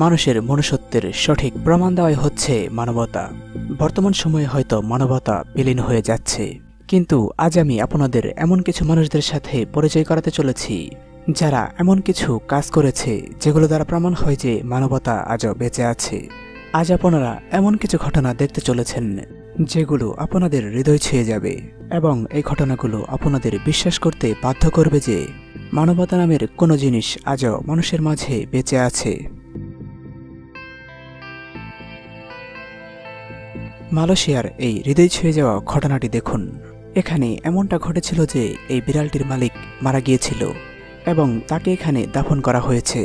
মানুষের মনুষ্যত্বের সঠিক প্রমাণ দেওয়াই হচ্ছে মানবতা। বর্তমান সময়ে হয়তো মানবতা বিলীন হয়ে যাচ্ছে, কিন্তু আজ আমি আপনাদের এমন কিছু মানুষদের সাথে পরিচয় করাতে চলেছি যারা এমন কিছু কাজ করেছে যেগুলো দ্বারা প্রমাণ হয় যে মানবতা আজও বেঁচে আছে। আজ আপনারা এমন কিছু ঘটনা দেখতে চলেছেন যেগুলো আপনাদের হৃদয় ছুঁয়ে যাবে, এবং এই ঘটনাগুলো আপনাদের বিশ্বাস করতে বাধ্য করবে যে মানবতা নামের কোনো জিনিস আজও মানুষের মাঝে বেঁচে আছে। মালয়েশিয়ার এই হৃদয় ছুঁয়ে যাওয়া ঘটনাটি দেখুন। এখানে এমনটা ঘটেছিল যে এই বিড়ালটির মালিক মারা গিয়েছিল এবং তাকে এখানে দাফন করা হয়েছে,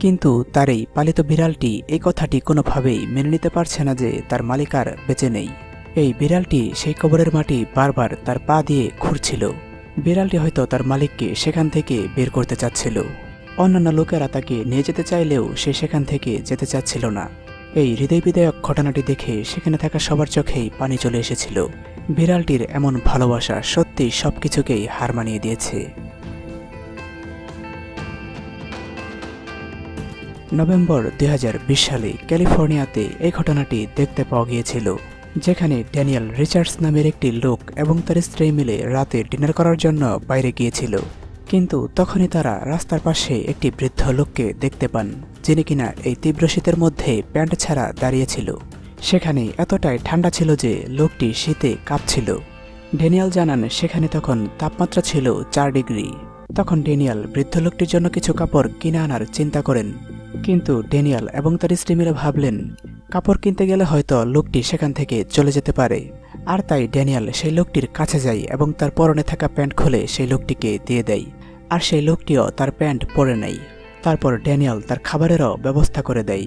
কিন্তু তার এই পালিত বিড়ালটি এই কথাটি কোনোভাবেই মেনে নিতে পারছে না যে তার মালিক আর বেঁচে নেই। এই বিড়ালটি সেই কবরের মাটি বারবার তার পা দিয়ে খুঁড়ছিল। বিড়ালটি হয়তো তার মালিককে সেখান থেকে বের করতে চাচ্ছিল। অন্যান্য লোকেরা তাকে নিয়ে যেতে চাইলেও সে সেখান থেকে যেতে চাচ্ছিল না। এই হৃদয়বিদায়ক ঘটনাটি দেখে সেখানে থাকা সবার চোখেই পানি চলে এসেছিল। বিড়ালটির এমন ভালোবাসা সত্যি সবকিছুকেই হার মানিয়ে দিয়েছে। নভেম্বর 2020 সালে ক্যালিফোর্নিয়াতে এই ঘটনাটি দেখতে পাওয়া গিয়েছিল, যেখানে ড্যানিয়েল রিচার্ডস নামের একটি লোক এবং তার স্ত্রী মিলে রাতে ডিনার করার জন্য বাইরে গিয়েছিল। কিন্তু তখনই তারা রাস্তার পাশে একটি বৃদ্ধ লোককে দেখতে পান, যিনি কিনা এই তীব্র শীতের মধ্যে প্যান্ট ছাড়া দাঁড়িয়েছিল। সেখানে এতটাই ঠান্ডা ছিল যে লোকটি শীতে কাঁপছিল। ড্যানিয়েল জানান সেখানে তখন তাপমাত্রা ছিল 4 ডিগ্রি। তখন ড্যানিয়েল বৃদ্ধ লোকটির জন্য কিছু কাপড় কিনে আনার চিন্তা করেন, কিন্তু ড্যানিয়েল এবং তার স্ত্রী মিলে ভাবলেন কাপড় কিনতে গেলে হয়তো লোকটি সেখান থেকে চলে যেতে পারে। আর তাই ড্যানিয়েল সেই লোকটির কাছে যায় এবং তার পরনে থাকা প্যান্ট খুলে সেই লোকটিকে দিয়ে দেয়, আর সেই লোকটিও তার প্যান্ট পরে নেয়। তারপর ড্যানিয়েল তার খাবারেরও ব্যবস্থা করে দেয়।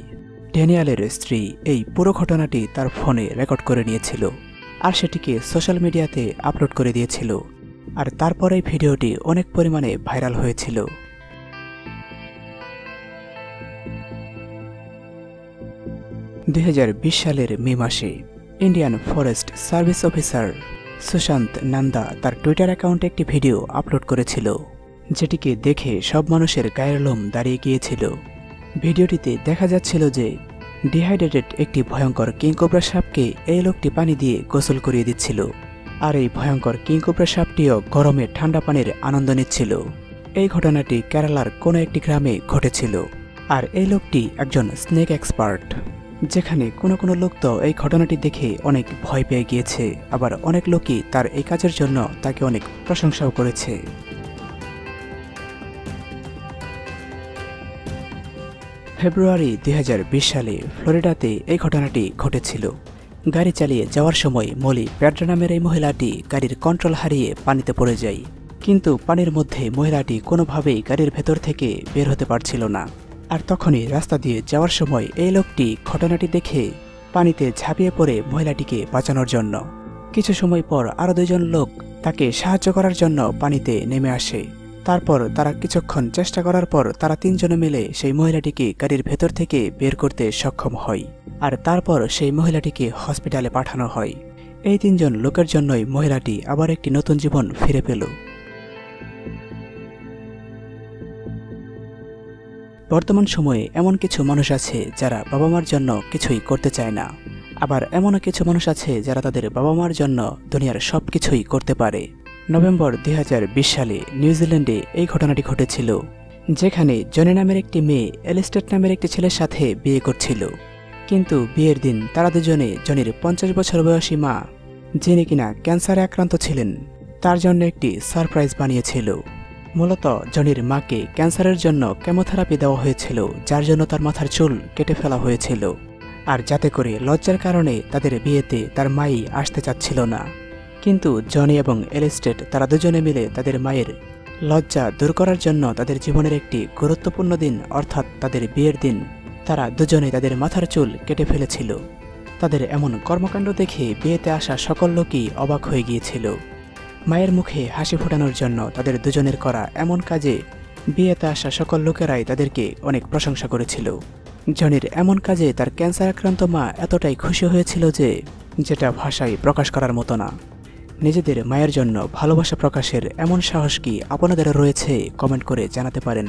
ড্যানিয়েলের স্ত্রী এই পুরো ঘটনাটি তার ফোনে রেকর্ড করে নিয়েছিল আর সেটিকে সোশ্যাল মিডিয়াতে আপলোড করে দিয়েছিল, আর তারপরে এই ভিডিওটি অনেক পরিমাণে ভাইরাল হয়েছিল। 2020 সালের মে মাসে Indian Forest Service officer Sushant Nanda তার টুইটার অ্যাকাউন্টে একটি ভিডিও আপলোড করেছিল, যেটিকে দেখে সব মানুষের গায়ের লোম দাঁড়িয়ে গিয়েছিল। ভিডিওটিতে দেখা যাচ্ছিল যে ডিহাইড্রেটেড একটি ভয়ঙ্কর কিংকোবরা সাপকে এই লোকটি পানি দিয়ে গোসল করিয়ে দিচ্ছিল, আর এই ভয়ঙ্কর কিংকোবরা সাপটিও গরমে ঠান্ডা পানির আনন্দ নিচ্ছিল। এই ঘটনাটি কেরালার কোনো একটি গ্রামে ঘটেছিল, আর এই লোকটি একজন স্নেক এক্সপার্ট। যেখানে কোনো লোক তো এই ঘটনাটি দেখে অনেক ভয় পেয়ে গিয়েছে, আবার অনেক লোকই তার এই কাজের জন্য তাকে অনেক প্রশংসাও করেছে। ফেব্রুয়ারি 2020 সালে ফ্লোরিডাতে এই ঘটনাটি ঘটেছিল। গাড়ি চালিয়ে যাওয়ার সময় মলি প্যাড্রা নামের এই মহিলাটি গাড়ির কন্ট্রোল হারিয়ে পানিতে পড়ে যায়, কিন্তু পানির মধ্যে মহিলাটি কোনোভাবেই গাড়ির ভেতর থেকে বের হতে পারছিল না। আর তখনই রাস্তা দিয়ে যাওয়ার সময় এই লোকটি ঘটনাটি দেখে পানিতে ঝাঁপিয়ে পড়ে মহিলাটিকে বাঁচানোর জন্য। কিছু সময় পর আরও 2 জন লোক তাকে সাহায্য করার জন্য পানিতে নেমে আসে। তারপর তারা কিছুক্ষণ চেষ্টা করার পর তারা 3 জনে মিলে সেই মহিলাটিকে গাড়ির ভেতর থেকে বের করতে সক্ষম হয়, আর তারপর সেই মহিলাটিকে হসপিটালে পাঠানো হয়। এই 3 জন লোকের জন্যই মহিলাটি আবার একটি নতুন জীবন ফিরে পেল। বর্তমান সময়ে এমন কিছু মানুষ আছে যারা বাবা মার জন্য কিছুই করতে চায় না, আবার এমনও কিছু মানুষ আছে যারা তাদের বাবা মার জন্য দুনিয়ার সব কিছুই করতে পারে। নভেম্বর 2020 সালে নিউজিল্যান্ডে এই ঘটনাটি ঘটেছিল, যেখানে জনি নামের একটি মেয়ে এলিস্টেট নামের একটি ছেলের সাথে বিয়ে করছিল। কিন্তু বিয়ের দিন তারা দুজনে জনির 50 বছর বয়সী মা, যিনি কিনা ক্যান্সারে আক্রান্ত ছিলেন, তার জন্য একটি সারপ্রাইজ বানিয়েছিল। মূলত জনির মাকে ক্যান্সারের জন্য কেমোথেরাপি দেওয়া হয়েছিল, যার জন্য তার মাথার চুল কেটে ফেলা হয়েছিল, আর যাতে করে লজ্জার কারণে তাদের বিয়েতে তার মাই আসতে চাচ্ছিল না। কিন্তু জনি এবং এলিস্টেট তারা দুজনে মিলে তাদের মায়ের লজ্জা দূর করার জন্য তাদের জীবনের একটি গুরুত্বপূর্ণ দিন, অর্থাৎ তাদের বিয়ের দিন, তারা দুজনে তাদের মাথার চুল কেটে ফেলেছিল। তাদের এমন কর্মকাণ্ড দেখে বিয়েতে আসা সকল লোকই অবাক হয়ে গিয়েছিল। মায়ের মুখে হাসি ফোটানোর জন্য তাদের দুজনের করা এমন কাজে বিয়েতে আসা সকল লোকেরাই তাদেরকে অনেক প্রশংসা করেছিল। জনির এমন কাজে তার ক্যান্সার আক্রান্ত মা এতটাই খুশি হয়েছিল যে যেটা ভাষায় প্রকাশ করার মতো না। নিজেদের মায়ের জন্য ভালোবাসা প্রকাশের এমন সাহস কি আপনাদের রয়েছে? কমেন্ট করে জানাতে পারেন।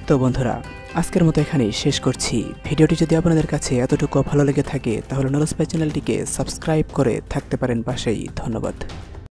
তো বন্ধুরা, আজকের মতো এখানেই শেষ করছি। ভিডিওটি যদি আপনাদের কাছে এতটুকু ভালো লেগে থাকে তাহলে নলেজপাই চ্যানেলটিকে সাবস্ক্রাইব করে থাকতে পারেন পাশেই। ধন্যবাদ।